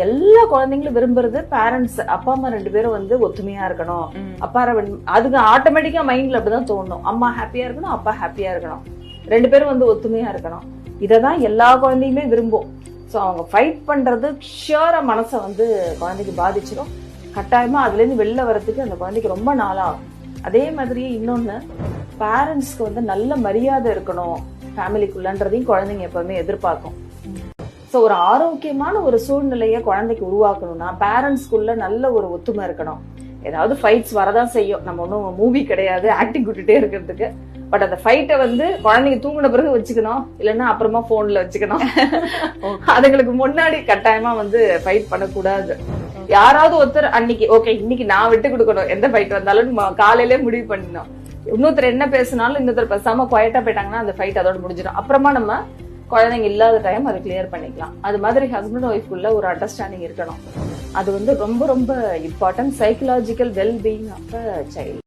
எல்லா குழந்தைங்களும் விரும்புறது பேரண்ட்ஸ் அப்பா அம்மா 2 பேரும் வந்து ஒத்துமையா இருக்கணும். அப்பா அதுக்கு ஆட்டோமேட்டிக்கா மைண்ட்ல அப்படிதான் தோணும். அம்மா ஹாப்பியா இருக்கணும், அப்பா ஹாப்பியா இருக்கணும், 2 பேரும் வந்து ஒத்துமையா இருக்கணும். இததான் எல்லா குழந்தையுமே விரும்பும். சோ அவங்க ஃபைட் பண்றது ஷியரா மனசை வந்து குழந்தைக்கு பாதிச்சிடும். கட்டாயமா அதுல இருந்து வெளில வர்றதுக்கு அந்த குழந்தைக்கு ரொம்ப நாளாகும். அதே மாதிரியே இன்னொன்னு, பேரண்ட்ஸ்க்கு வந்து நல்ல மரியாதை இருக்கணும் ஃபேமிலிக்குள்ளன்றதையும் குழந்தைங்க எப்பவுமே எதிர்பார்க்கும். ஸோ ஒரு ஆரோக்கியமான ஒரு சூழ்நிலையை குழந்தைக்கு உருவாக்கணும்னா பேரண்ட்ஸ்குள்ள நல்ல ஒரு ஒத்துமை இருக்கணும். ஏதாவது ஃபைட்ஸ் வரதான் செய்யும். நம்ம ஒன்றும் மூவி கிடையாது ஆக்டிங் விட்டுட்டே இருக்கிறதுக்கு. பட் அந்த ஃபைட்டை வந்து குழந்தைங்க தூங்கின பிறகு வச்சுக்கணும், இல்லைன்னா அப்புறமா போன்ல வச்சுக்கணும். அதுங்களுக்கு முன்னாடி கட்டாயமா வந்து ஃபைட் பண்ணக்கூடாது. யாராவது ஒருத்தர் அன்னைக்கு ஓகே இன்னைக்கு நான் விட்டு கொடுக்கணும், எந்த ஃபைட் வந்தாலும் காலையிலே முடிவு பண்ணணும். இன்னொருத்தர் என்ன பேசினாலும் இன்னொருத்தர் பேசாம குவைட்டா போயிட்டாங்கன்னா அந்த ஃபைட் அதோட முடிஞ்சிடும். அப்புறமா நம்ம குழந்தைங்க இல்லாத டைம் அதை கிளியர் பண்ணிக்கலாம். அது மாதிரி ஹஸ்பண்ட் ஒய்ஃப்குள்ள ஒரு அண்டர்ஸ்டாண்டிங் இருக்கணும். அது வந்து ரொம்ப ரொம்ப important psychological wellbeing of a child.